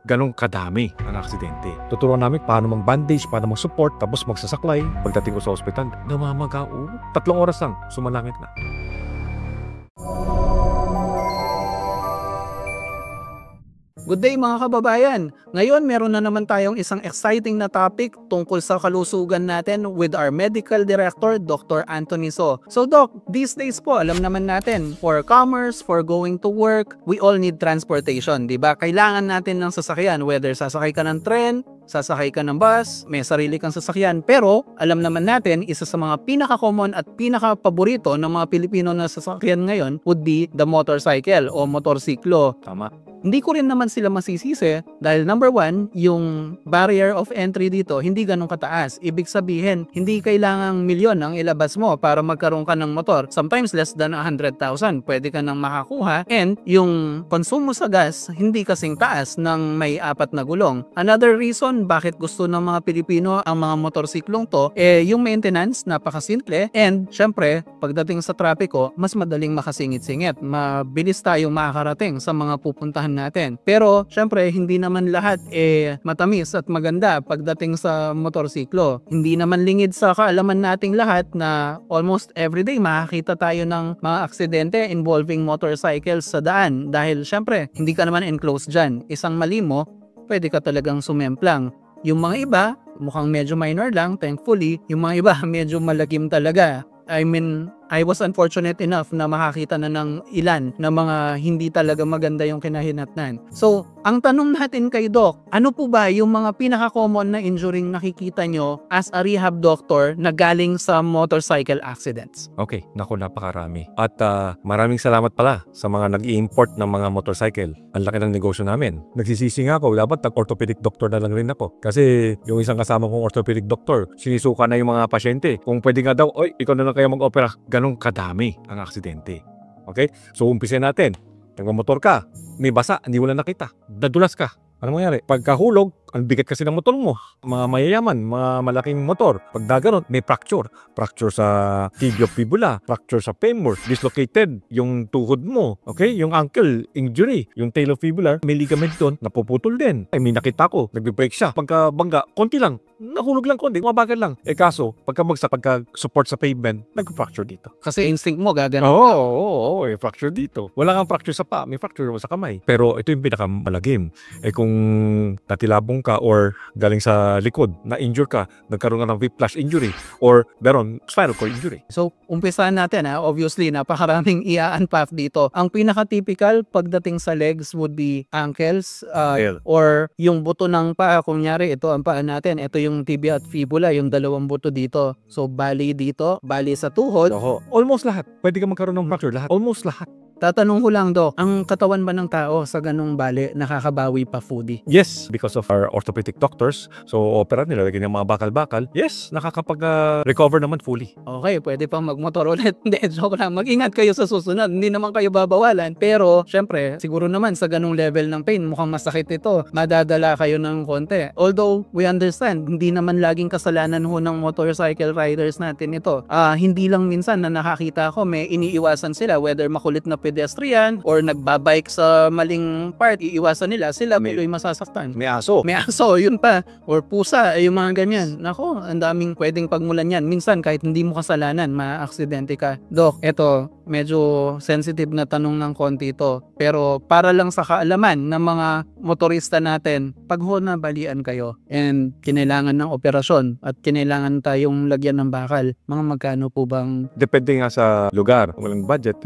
ganong kadami ang aksidente. Tuturuan namin paano mag-bandage, paano mag-support, tapos magsasaklay. Pagdating ko sa ospital, namamaga, 3 oras lang, sumalangit na. Good day mga kababayan! Ngayon meron na naman tayong isang exciting na topic tungkol sa kalusugan natin with our Medical Director, Dr. Anthony So. So Doc, these days po alam naman natin, for commerce, for going to work, we all need transportation, di ba? Kailangan natin ng sasakyan, whether sasakay ka ng tren, sasakay ka ng bus, may sarili kang sasakyan. Pero alam naman natin, isa sa mga pinaka-common at pinaka-paborito ng mga Pilipino na sasakyan ngayon would be the motorcycle o motorsiklo. Tama. Hindi ko rin naman sila masisisi dahil number one, yung barrier of entry dito hindi ganun kataas. Ibig sabihin, hindi kailangang milyon ang ilabas mo para magkaroon ka ng motor. Sometimes less than 100,000 pwede ka nang makakuha, and yung konsumo sa gas hindi kasing taas ng may 4 na gulong. Another reason bakit gusto ng mga Pilipino ang mga motorsiklong to, yung maintenance, napakasimple, and syempre, pagdating sa trapiko, mas madaling makasingit-singit. Mabilis tayong makakarating sa mga pupuntahan natin. Pero syempre hindi naman lahat matamis at maganda pagdating sa motorsiklo. Hindi naman lingid sa kaalaman nating lahat na almost everyday makakita tayo ng mga aksidente involving motorcycles sa daan dahil syempre hindi ka naman enclosed dyan. Isang mali mo, pwede ka talagang sumemplang. Yung mga iba, mukhang medyo minor lang, thankfully. Yung mga iba, medyo malagim talaga. I mean, I was unfortunate enough na makakita na ng ilan na mga hindi talaga maganda yung kinahinatnan. So, ang tanong natin kay Doc, ano po ba yung mga pinaka-common na injury nakikita nyo as a rehab doctor na galing sa motorcycle accidents? Okay, naku, napakarami. At maraming salamat pala sa mga nag-i-import ng mga motorcycle. Ang laki ng negosyo namin. Nagsisisi nga ako, dapat orthopedic doctor na lang rin ako. Kasi yung isang kasama kong orthopedic doctor, sinisuka na yung mga pasyente. Kung pwede nga daw, oy, ikaw na lang kaya mag-opera. Ganong kadami ang aksidente. Okay? So, umpisin natin. Nagmamotor ka, may basa, hindi wala nakita. Dadulas ka. Ano mangyari? Pagkahulog, ang bigat kasi ng motor mo. Mga mayayaman, mga malaking motor. Pag daganon, may fracture. Fracture sa tibiofibula, fracture sa femur, dislocated yung tuhod mo. Okay? Yung ankle, injury. Yung talofibular, may ligament doon, napuputol din. Ay, may nakita ko, nagbe-break siya. Pagka bangga, konti lang. Nahulog lang konti, mabagal lang. Kaso, pagka support sa pavement, nag-fracture dito. Kasi instinct mo gagano. Oo, fracture dito. Wala kang fracture sa paa, may fracture sa kamay. Pero ito yung pinakamalagim. Kung natilabong ka or galing sa likod, na-injure ka, nagkaroon ka ng whiplash injury or meron spinal cord injury. So, umpisahan natin obviously, napakaraming i-unpack dito. Ang pinaka-typical pagdating sa legs would be ankles or yung buto ng paa. Kunyari, ito ang paa natin. Ito yung tibia at fibula, yung dalawang buto dito. So, bali dito, bali sa tuhod. Almost lahat. Pwede ka magkaroon ng fracture. Lahat. Almost lahat. Tatanong ko lang, Doc, ang katawan ba ng tao sa ganung bali nakakabawi pa fully? Yes, because of our orthopedic doctors. So, opera nila, lagyan ng mga bakal-bakal. Yes, nakakapag-recover naman fully. Okay, pwede pang magmotor ulit. Hindi, joke lang. Mag-ingat kayo sa susunod. Hindi naman kayo babawalan. Pero, syempre, siguro naman sa ganung level ng pain, mukhang masakit ito. Madadala kayo ng konti. Although, we understand, hindi naman laging kasalanan ho ng motorcycle riders natin ito. Hindi lang minsan na nakakita ko, may iniiwasan sila, whether makulit na pedestrian or nagbabike sa maling part, iiwasan nila, sila may masasaktan. May aso. May aso, yun pa. Or pusa, yung mga ganyan. Nako, ang daming pwedeng pagmulan yan. Minsan, kahit hindi mo kasalanan, ma-aksidente ka. Doc, eto, medyo sensitive na tanong ng konti ito. Pero para lang sa kaalaman ng mga motorista natin, pag ho nabalian kayo and kinailangan ng operasyon at kinailangan tayong lagyan ng bakal, mga magkano po bang? Depende nga sa lugar. Walang budget,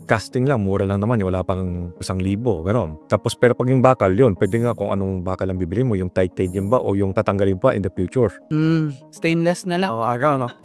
casting lang, mura lang naman, wala pang 1,000, gano'n. Tapos pero pag yung bakal yun, pwede nga kung anong bakal ang bibili mo, yung titanium ba o yung tatanggalin pa in the future. Stainless na lang.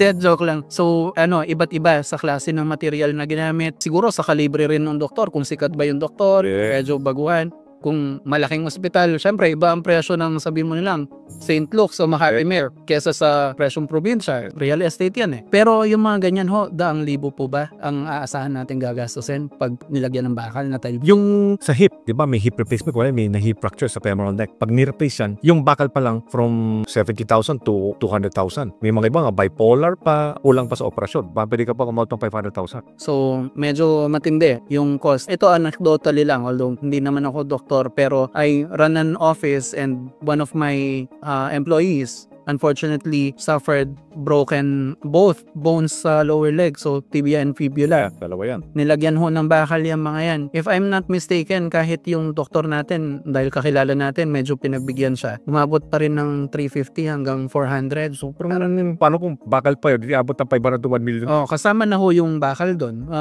Dead joke lang. So, iba't iba sa klase ng material na ginamit. Siguro sa kalibre rin ng doktor, kung sikat ba yung doktor, medyo baguhan. Kung malaking ospital, syempre iba ang presyo ng sabihin mo nilang St. Luke's o Maharimere kesa sa presyong probinsya. Real estate yan Pero yung mga ganyan ho, daang libo po ba ang aasahan natin gagastusin pag nilagyan ng bakal na tayo? Yung sa hip, di ba may hip replacement, wala may hip fracture sa femoral neck. Pag ni-replace yan, yung bakal pa lang from 70,000 to 200,000. May mga iba nga bipolar pa, kulang pa sa operasyon. Pwede ka pa kumount ng 500,000. So, medyo matindi yung cost. Ito anecdotally lang, although hindi naman ako doktor doktor, pero I run an office and one of my employees unfortunately suffered broken both bones sa lower leg, so tibia and fibula. Dalawa yan. Nilagyan ho ng bakal yung mga yan. If I'm not mistaken, kahit yung doktor natin, dahil kakilala natin, medyo pinagbigyan siya. Umabot pa rin ng 350 hanggang 400. So, Paano kung bakal pa yun? Di abot ng 500 to 1 million. kasama na ho yung bakal doon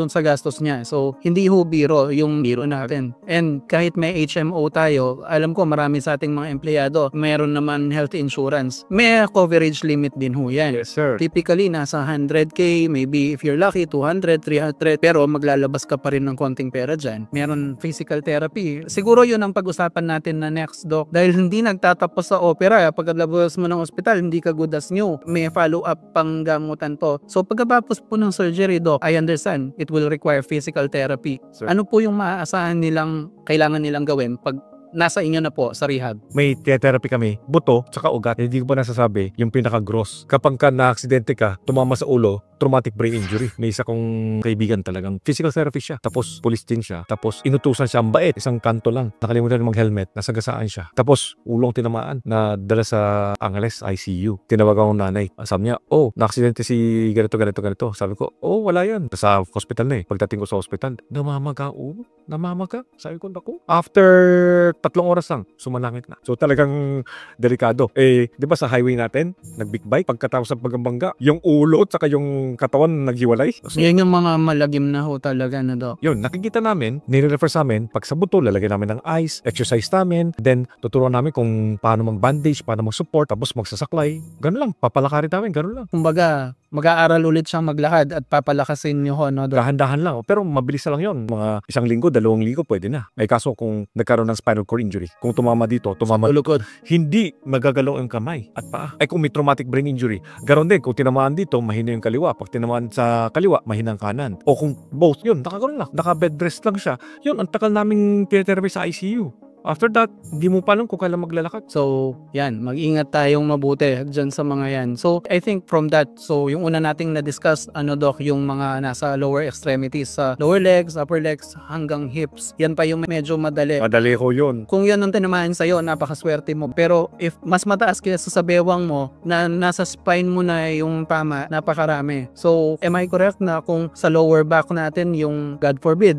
sa gastos niya. So, hindi ho biro yung biro natin. And kahit may HMO tayo, alam ko marami sa ating mga empleyado, meron naman health insurance. May coverage limit din ho yan. Yes, sir. Typically, nasa 100K, maybe if you're lucky, 200, 300, pero maglalabas ka pa rin ng konting pera dyan. Meron physical therapy. Siguro yun ang pag-usapan natin na next, Doc. Dahil hindi nagtatapos sa opera, pagkalabas mo ng ospital, hindi ka good as new. May follow-up pang gamutan to. So, pagkatapos po ng surgery, Doc, I understand, it will require physical therapy. Sir. Ano po yung maaasahan nilang, kailangan nilang gawin pag nasa inyo na po sa rehab? May therapy kami, buto, tsaka ugat. Hindi ko pa nasasabi yung pinaka-gross. Kapag ka na-aksidente ka, tumama sa ulo, traumatic brain injury. May isa kong kaibigan talagang physical therapist siya. Tapos police din siya. Tapos inutusan siya ang bait. Isang kanto lang. Nakalimutan mag-helmet. Nasagasaan siya. Tapos ulong tinamaan na dala sa Angeles ICU. Tinawag ako ng nanay. Sabi niya, oh, na-aksidente si ganito. Sabi ko, oh, wala yan. Sa hospital na eh. Pagdating ko sa hospital, namamaga ulo. Namamaga. Sabi ko, naku. After 3 oras lang, sumalangit na. So talagang delikado. Eh, di ba sa highway natin, nag-big bike, pagkatapos ng pagbangga, yung ulo at saka yung katawan naghiwalay. So, Yan yung mga malagim na ho talaga na, Doc. yun, nakikita namin, nire-refer sa amin, pag sa buto, lalagyan namin ng ice, exercise namin, then tuturuan namin kung paano mag-bandage, paano mag-support, tapos magsasaklay. Ganun lang, papalakarin namin, ganun lang. Kumbaga, mag-aaral ulit siyang maglakad at papalakasin nyo ho, no, Doc? Dahan-dahan lang, pero mabilis na lang yun. Mga 1 linggo, 2 linggo, pwede na. Ay kaso kung nagkaroon ng spinal cord injury, kung tumama dito, tumama Ulukod. hindi magagalaw ang kamay at paa. Ay kung may traumatic brain injury, garon din, kung tinamaan dito, mahina yung kaliwa. Pag tinamaan sa kaliwa, mahina ang kanan. O kung both, yun, nakaganon lang. Naka-bed rest lang siya. Yun, ang takal naming pinatherapy sa ICU. After that, hindi mo pa alam kung kailan maglalakad. So, yan, mag-ingat tayong mabuti dyan sa mga yan. So, I think from that, so yung una nating na-discuss, Doc, yung mga nasa lower extremities, sa lower legs, upper legs, hanggang hips. Yan pa yung medyo madali. Madali ko yun. Kung yan ang tinamaan sa'yo, napakaswerte mo. Pero if mas mataas kaysa sa bewang mo, na nasa spine mo na yung tama, napakarami. So, am I correct na kung sa lower back natin, yung God forbid,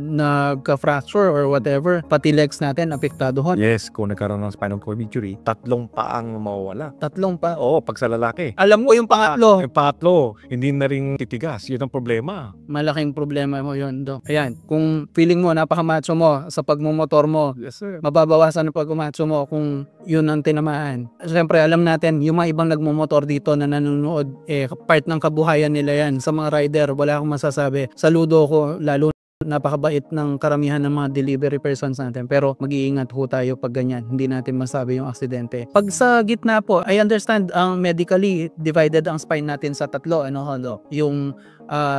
nagka-fracture or whatever, pati legs natin, apektado hon? Yes, kung nagkaroon ng spinal cord injury, 3 paang mawawala. 3 pa. Oo, pag sa lalaki. Alam ko yung pangatlo. Yung pangatlo, hindi na rin titigas. Yun ang problema. Malaking problema mo yun, Doc. Ayan, kung feeling mo napakamacho mo sa pagmumotor mo, Yes, sir. mababawasan ang pagkumacho mo kung yun ang tinamaan. Siyempre, alam natin, yung mga ibang nagmumotor dito na nanonood, part ng kabuhayan nila yan. Sa mga rider, wala akong masasabi. Saludo ko, lalo napakabait ng karamihan ng mga delivery persons natin, pero mag-iingat ho tayo pag ganyan, hindi natin masabi yung aksidente. Pag sa gitna po, I understand ang medically divided ang spine natin sa 3, Doc? Yung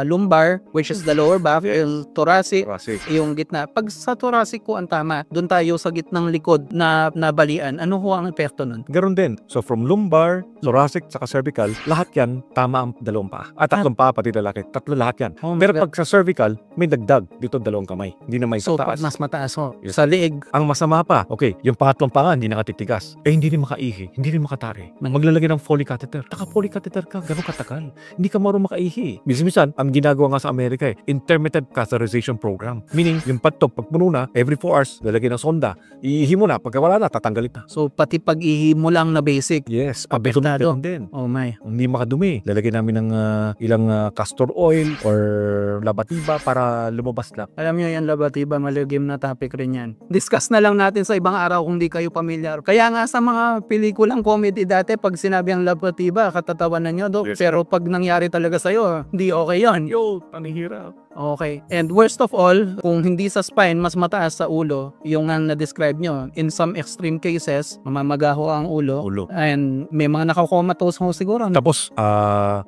lumbar, which is the lower back, yung thoracic, Classic. yung gitna. Pag sa thoracic ko ang tama, doon tayo sa gitnang likod na nabalian. Ano ho ang epekto nun? Ganon din. So from lumbar, thoracic, saka cervical, lahat yan tama ang 2 paa. At 3 paa pati lalaki. 3 lahat yan. Oh my Pero God. pag sa cervical, may dagdag dito 2 kamay. Hindi na may So, sa taas. mas mataas ho. Yes. Sa liig, Ang masama pa, okay, yung pangatlong paa hindi nakatitigas. Eh hindi rin makaihi, hindi rin makatari. Maglalagay ng Foley catheter. Naka-Foley catheter ka, gano'ng katagal. Hindi ka marunong makaihi. Minsan, ang ginagawa nga sa Amerika intermittent catheterization program. Meaning, yung patop, pag puno na, every 4 hours, lalagay ng sonda. Iihi mo na, pagka wala na, tatanggalin na. so pati pag-ihi mo lang na basic. Yes, Apektado. din. Oh my. Hindi makadumi. Lalagyan namin ng ilang castor oil or labatiba para lumabas lang. Alam nyo yan, labatiba, maligim na topic rin yan. Discuss na lang natin sa ibang araw kung di kayo pamilyar. Kaya nga sa mga pelikulang comedy dati, pag sinabi ang labatiba, katatawanan nyo, Doc. Yes. Pero pag nangyari talaga sa'yo, di okay yon. Yo, panihirap. Okay. And worst of all, kung hindi sa spine, mas mataas sa ulo, yung nga na-describe nyo. In some extreme cases, mamamagaho ang ulo. Ulo. And may mga nakakomatose ho siguro. Tapos,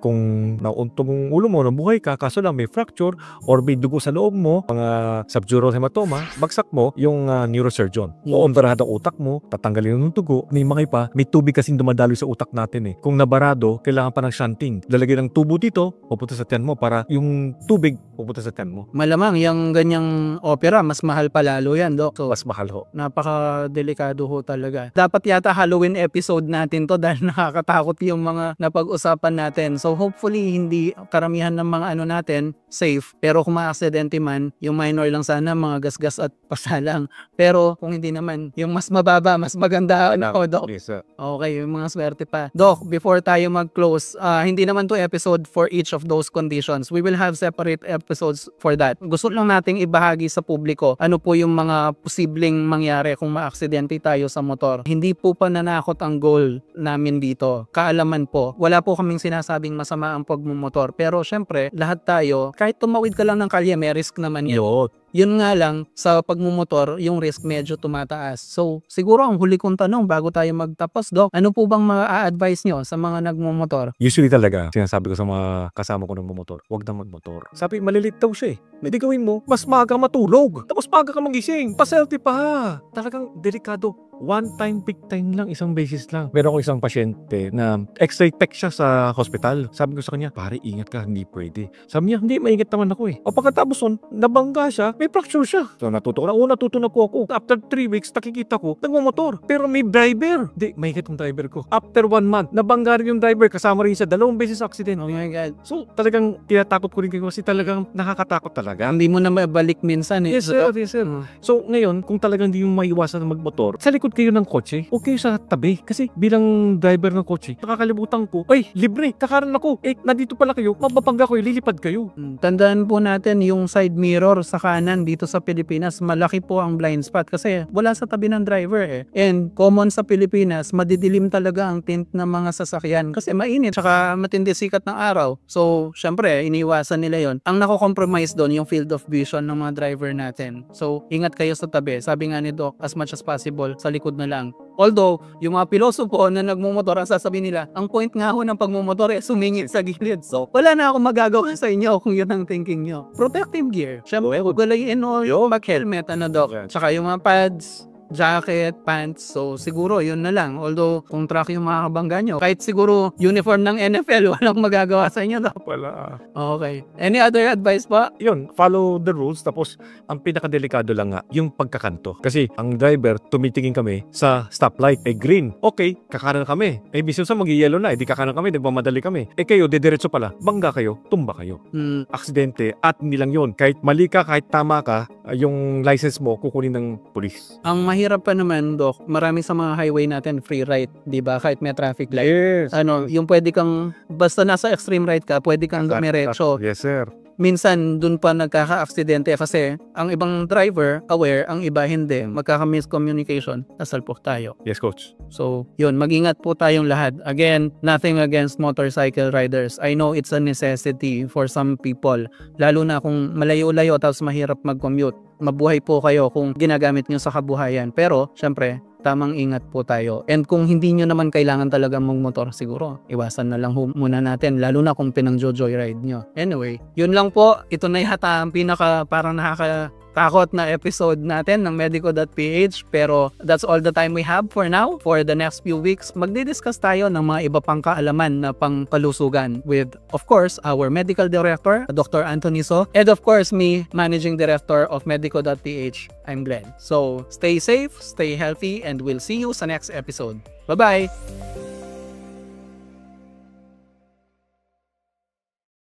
kung nauntog ang ulo mo, nabuhay ka, kaso lang may fracture or may dugo sa loob mo, mga subdural hematoma, bagsak mo yung neurosurgeon. O barado ang utak mo, tatanggalin yung dugo, may mga pa, may tubig kasing dumadaloy sa utak natin eh. Kung nabarado, kailangan pa ng shunting. Lalagyan ng tubo dito, pupunta sa tiyan mo para yung tubig pupunta pupunta sa tiyan mo. Malamang yung ganyang opera, mas mahal pa lalo yan, Doc. So, Mas mahal ho. napaka-delikado ho talaga. Dapat yata Halloween episode natin to dahil nakakatakot yung mga napag-usapan natin. So hopefully hindi karamihan ng mga ano natin safe. Pero kung ma-aksidente man, yung minor lang sana, mga gasgas at pasalang. Pero kung hindi naman, yung mas mababa, mas maganda ako, Doc. Yes, sir. Okay, yung mga swerte pa. Doc, before tayo mag-close, hindi naman to episode for each of those conditions. We will have separate episodes for that. Gusto lang nating ibahagi sa publiko ano po yung mga posibleng mangyari kung maaksidente tayo sa motor. Hindi po pananakot ang goal namin dito. Kaalaman po. Wala po kaming sinasabing masama ang pagmumotor. Pero syempre, lahat tayo, kahit tumawid ka lang ng kalye, may risk naman yun. Yun nga lang, sa pagmumotor, yung risk medyo tumataas. So, siguro ang huli kong tanong bago tayo magtapos, Doc, ano po bang ma-advise nyo sa mga nagmumotor? Usually talaga, sinasabi ko sa mga kasama ko ng motor, huwag na magmotor. Sabi, malilit daw siya eh. Hindi gawin mo, mas maaga matulog. Tapos maaga ka magising. Paselti pa. Talagang delikado. One time, big time lang, isang beses lang. Meron ko isang pasyente na x-ray tech siya sa hospital. Sabi ko sa kanya, pare, ingat ka, hindi pwede. Sabi niya, hindi, maingat naman ako eh. O pagkatapos nun, nabangga siya, may fracture siya. So natuto ko na, natuto na po ako. After 3 weeks, nakikita ko, nagmamotor. Pero may driver. Hindi, maingat yung driver ko. After 1 month, nabangga rin yung driver, kasama rin siya, 2 beses accident. Oh my God. So talagang tinatakot ko rin kayo kasi talagang nakakatakot talaga. Hindi mo na mabalik minsan eh. Yes sir, yes sir. So ngayon, kung talagang hindi mo maiwasan na magmotor, sa likod kayo ng kotse, huwag kayo sa tabi. Kasi bilang driver ng kotse, nakakalimutan ko, ay, libre, kakaran ako. Eh, nandito pala kayo, mababangga ko, lilipad kayo. Tandaan po natin yung side mirror sa kanan dito sa Pilipinas, malaki po ang blind spot kasi wala sa tabi ng driver eh. And common sa Pilipinas, madidilim talaga ang tint ng mga sasakyan kasi mainit tsaka matindi sikat ng araw. So, syempre, iniwasan nila yon. Ang nako-compromise doon yung field of vision ng mga driver natin. So, ingat kayo sa tabi. Sabi nga ni Doc, as much as possible, sa likod na lang. Although, yung mga pilosopo na nagmumotor, ang sasabihin nila, ang point nga ho ng pagmumotor ay sumingit sa gilid. So, wala na akong magagawa sa inyo kung yun ang thinking nyo. Protective gear. Siyempre, huwag galayin o mag-helmet, Doc. Tsaka yung mga pads, jacket, pants. So, siguro, yun na lang. Although, kung truck yung makakabangga nyo, kahit siguro uniform ng NFL, walang magagawa sa inyo, Doc. Wala. Okay. Any other advice pa? Yun, follow the rules. Tapos, ang pinakadelikado lang nga, yung pagkakanto. Kasi, ang driver, tumitingin kami sa stoplight. Eh, green. Okay, kakanan kami. Eh, bisan sa mag-yellow na. Eh, di kakanan kami, nagmamadali kami. Eh, kayo, didiretso pala. Bangga kayo, tumba kayo. Aksidente, at hindi lang yun. Kahit mali ka, kahit tama ka, yung license mo, kukunin ng pulis. Ang mahirap pa naman, Doc, marami sa mga highway natin free right, 'di ba? Kahit may traffic light. Yes. Yung pwede kang basta nasa extreme right ka, pwede kang dumiretso. Yes, sir. Minsan dun pa nagkaka-aksidente kasi ang ibang driver aware, ang iba hindi. Magkaka-miscommunication, nasalpok tayo. Yes, coach. So, yun, mag-ingat po tayong lahat. Again, nothing against motorcycle riders. I know it's a necessity for some people. Lalo na kung malayo-layo tapos mahirap mag-commute. Mabuhay po kayo kung ginagamit nyo sa kabuhayan. Pero, syempre, tamang ingat po tayo. And kung hindi nyo naman kailangan talaga magmotor, siguro, iwasan na lang muna natin. Lalo na kung pinang-joyride nyo. Anyway, yun lang po. Ito na yata ang pinaka parang nakakatakot na episode natin ng Medico.ph. Pero that's all the time we have for now. For the next few weeks, magdi-discuss tayo ng mga iba pang kaalaman na pangkalusugan with, of course, our Medical Director, Dr. Anthony So, and of course, me, Managing Director of Medico.ph. I'm Glenn. So, stay safe, stay healthy, and we'll see you sa next episode. Bye-bye!